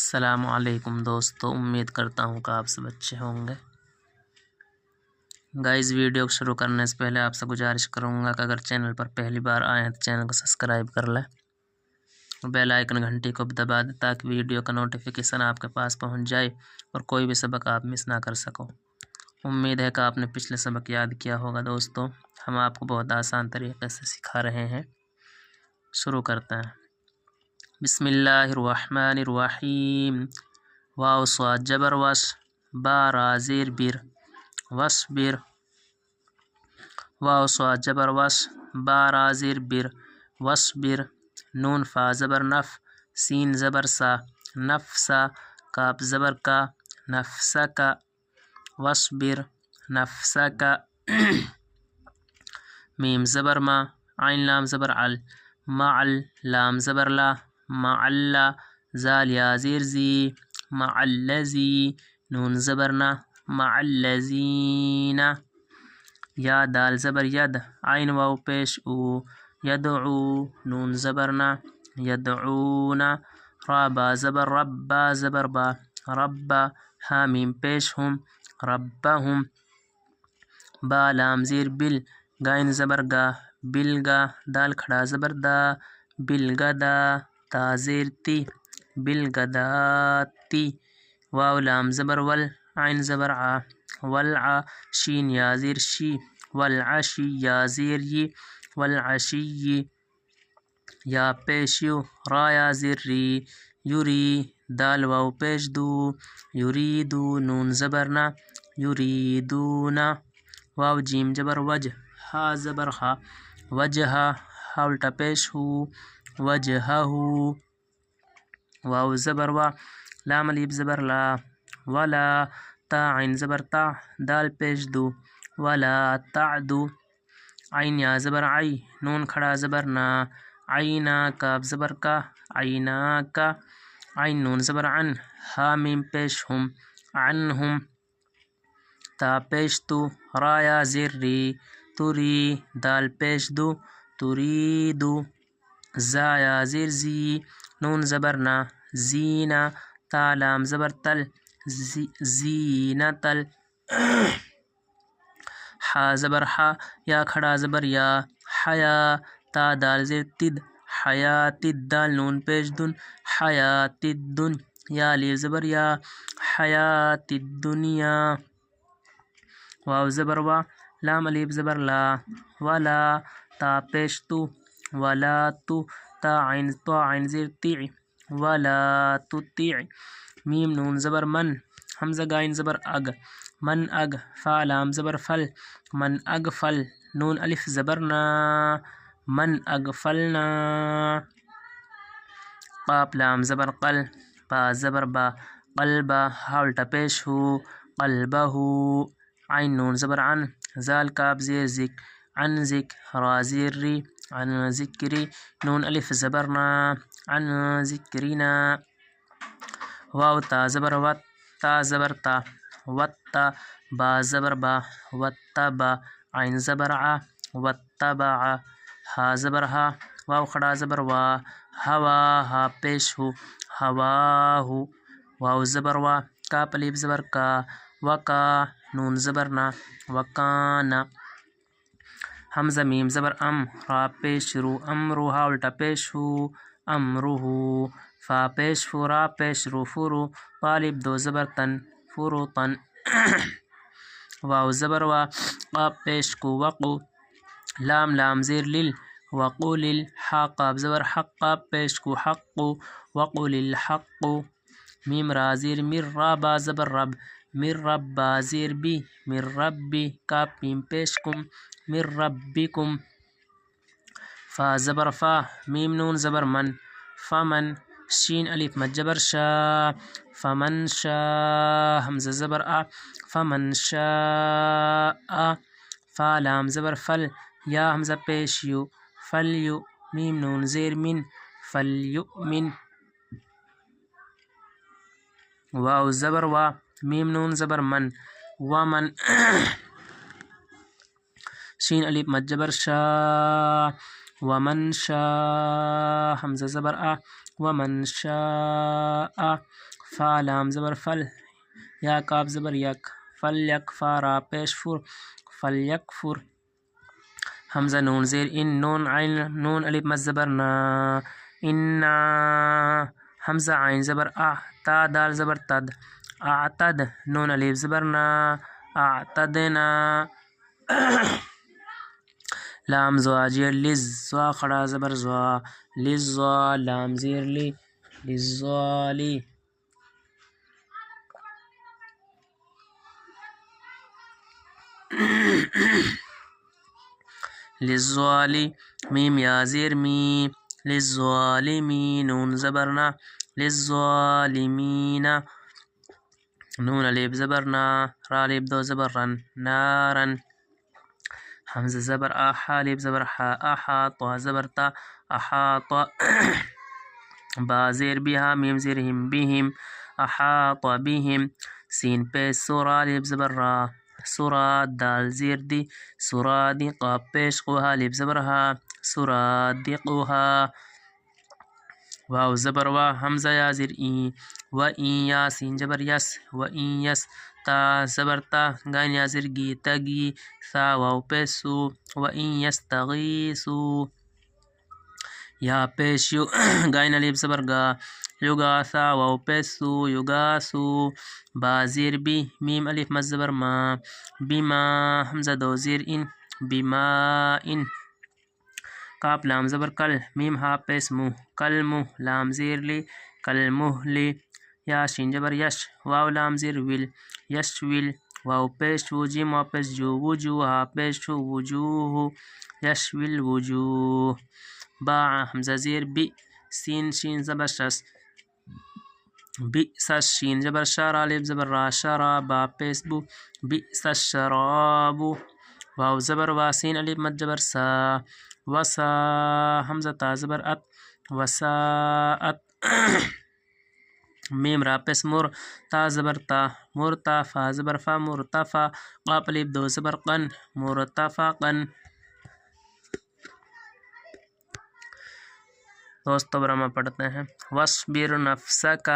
السلام علیکم دوستو، امید کرتا ہوں کہ آپ سب اچھے ہوں گے۔ گائز، ویڈیو کو شروع کرنے سے پہلے آپ سے گزارش کروں گا کہ اگر چینل پر پہلی بار آئے ہیں تو چینل کو سبسکرائب کر لیں، بیل آئیکن گھنٹی کو دبا دیں تاکہ ویڈیو کا نوٹیفیکیشن آپ کے پاس پہنچ جائے اور کوئی بھی سبق آپ مس نہ کر سکو۔ امید ہے کہ آپ نے پچھلے سبق یاد کیا ہوگا۔ دوستو، ہم آپ کو بہت آسان طریقے سے سکھا رہے ہیں، شروع کرتے ہیں۔ بسم اللہ الرحمن الرحیم۔ واو صاد جبر وش، با را زیر بر، وصبر۔ واو صاد جبر وش، با را زیر بر، وصبر۔ نون فا زبر نف، سین زبر سا، نفسا۔ کاف زبر کا، نفسکا، وصبر نفسکا۔ میم زبر ما، عین لام زبر عل، معل۔ لام زبر لا، معلا۔ زال یا زیر زی، معلزی۔ نون زبر نا، معلزین۔ یا دال زبر ید، عین واو پیش او، یدعو۔ نون زبر نا، یدعونا۔ را با زبر رب، با زبر با، ربا۔ ہا میم پیش ہم، ربہم۔ با لام زیر بل، گائن زبر گا، بلگا۔ دال کھڑا زبر دا، بلگدا۔ تا زیر تی، بلگداتی۔ واو لام زبر ول، عین زبر عا، ولعا۔ شین یا زیر شی، والعشی۔ یا زیر ی، والعشی۔ یا پیش یو، را یا زیر ری، یری۔ دال واو پیش دو، یریدو۔ نون زبر نا، یریدونا۔ واو جیم جبر وج، ہا زبر ہا، وجہا۔ ہا الٹا پیش ہو، وجہہ۔ واو زبر وا، لام الف زبر لا، ولا۔ تا عین زبر تا، دال پیش دو، ولا تعدو۔ عین یا زبر عی، نون کھڑا زبر نا، عینا۔ کاف زبر کا، عیناکا۔ عین نون زبر عن، ہا میم پیش ہم، عنہم۔ تا پیش تو، را یا زیر ری، تری۔ دال پیش دو، تریدو۔ زا یا زیر زی، نون زبر نا، زینا۔ تا لام زبر تل، زینتل۔ حا زبر حا، یا کھڑا زبر یا، حیا۔ تا دال زیر تد، حیاتد۔ دال نون پیش دن، حیاتدن۔ یا الف زبر یا، حیات الدنیا۔ واو زبر وا، لام الف زبر لا، ولا۔ تا پیش تو، ولا تو۔ تا عین زیر تیع، ولا تطیع۔ میم نون زبر من، حمزہ گائن زبر اگ، من اگ۔ فا لام زبر فل، من اگفل۔ نون الف زبر نا، من اگفلنا۔ قاف لام زبر قل، با زبر با، قلبا۔ ہا الٹا پیش ہو، قلبہ۔ عین نون زبر عن، زال کاف زیر زک، عن زک۔ را زیر ری، عن ذکری۔ نون الف زبر نا، عن ذکرنا۔ واو تا زبر وت، تا زبر تا، وتا۔ با زبر با، وتبا۔ عین زبر ع، وتبع۔ ہا زبر ہا، واو کھڑا زبر وا، ہوا۔ ہا پیش ہو، ہواہ۔ واو زبر وا، کاف الف زبر کا، وکا۔ نون زبر نا، وکانا۔ حمزہ میم زبر ام، را پیش رو، امرو۔ ہا الٹا پیش ہو، امرہ۔ فا پیش فو، را پیش رو، فرو۔ الف دو زبر تن، فروتن۔ واو زبر وا، قاف پیش کو، وقو۔ لام زیر لل، وقولل۔ حا قاف زبر حق، قاف پیش کو، حقو، وقل الحق۔ میم را زیر مر، را با زبر رب، مر رب۔ با زیر بی، مر ربی۔ کاف میم پیش کم، مر ربکم۔ فا زبر فا، میم نون زبر من، فمن۔ شین الف مد جبر شا، فمن شا۔ حمزہ زبر آ، فمن شاء۔ فا لام زبر فل، یا حمزہ پیش یو، فلیو۔ میم نون زیر من، فلیؤمن۔ واو زبر وا، میم نون زبر من، ومن۔ شین الف مد جبر شا، ومن شاء۔ حمزہ زبر آ، ومن شاء۔ فا لام زبر فل یا کاف زبر یک فل یک فا را پیش فر فل یک فر حمزہ نون زیر ان نون عین نون الف مد زبر نا انا حمزہ عین زبر تا دال زبر تد اعتد نون الف زبر نا اعتدنا لام زوا جیر لز زوا خڑا زبر زوا لزوا لام زیر لی لزوالی للظالی میم یا زیر می للظالمی نون زبرنا للظالمین نون الف زبرنا را الف دو زبر رن نارن حمزہ زبر آحا الف زبر حا احاطا زبر تا احاطا با زیر بها میم زیر ہم بهم احاط بهم سین پیش سورا الف زبر را سورا دال زیر دی سورا دی قاب پیش قوها الف زبر ها سورا دی قوها واو زبر وا حمزہ یا زیر این و این یا سین جبر یس و این یس تا زبر تا گائن یا زیر گی تگی سا واو پیش سو و این یستغیثو یا پیش یو گائن الف زبر گا یگاسا واو پیش سو یگاسو با زیر بی میم الف مد زبر ما بما حمزہ دو زیر ان بما ان کاف لام زبر کل میم ہا پیش مو کل مو لام زیر لی کل مہلی یا شین جبر یش واو لام زیر ویل یش ویل واو پیش وو جیم واو پیش جو وجو ہا پیش وجوہ یش ویل وجوہ با حمزہ زیر بی سین شین زبر شس بئس شین جبر شارا الف زبر را شرا با پیش بو بئس الشراب واو زبر واسین الف مد جبر سا وسا حمزہ تا زبر ات وساءت میم را پیش مر تا زبر تا مرتا فا زبر فا مرتفا قاف الف دو زبر قن مرتفقن دوستو برما پڑھتے ہیں وصبر نفسک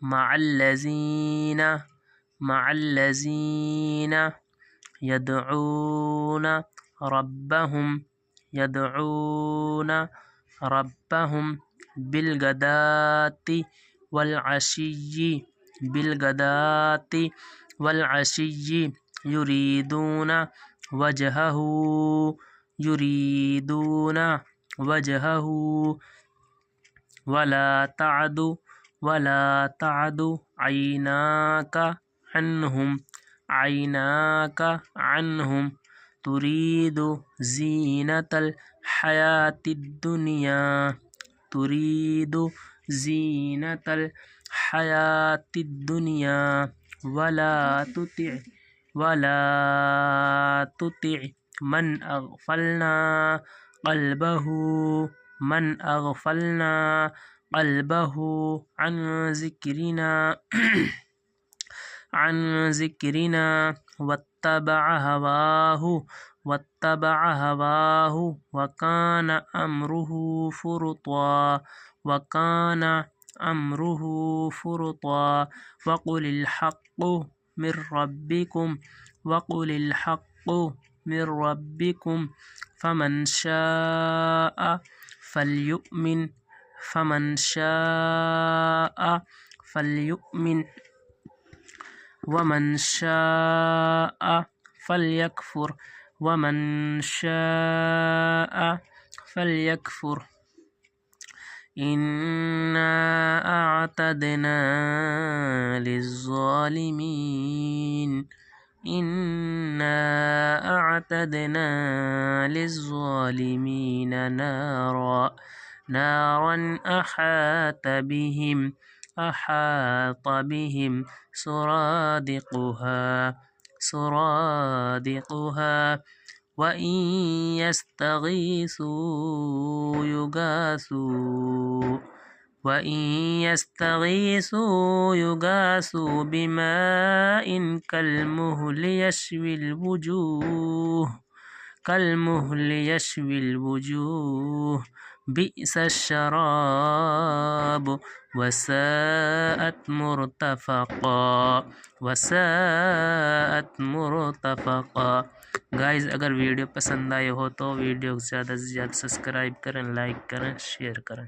مع الذین يدعون ربهم بالغداة والعشي يريدون وجهه ولا تعد عيناك عنهم تريد زينة الحياة الدنيا ولا تطع من أغفلنا قلبه عن ذكرنا واتبع هواه وكان أمره فرطا وقل الحق من ربكم فمن شاء فليؤمن ومن شاء فليكفر إنا أعتدنا للظالمين نارا أحاط بهم سرادقها وإن يستغيثوا يغاثوا بماء كالمهل يشوي الوجوه بئس الشراب وساءت مرتفقا وساءت مرتفقا. گائز اگر ویڈیو پسند آئے ہو تو ویڈیو کو زیادہ سے زیادہ سبسکرائب کریں، لائک کریں، شیئر کریں.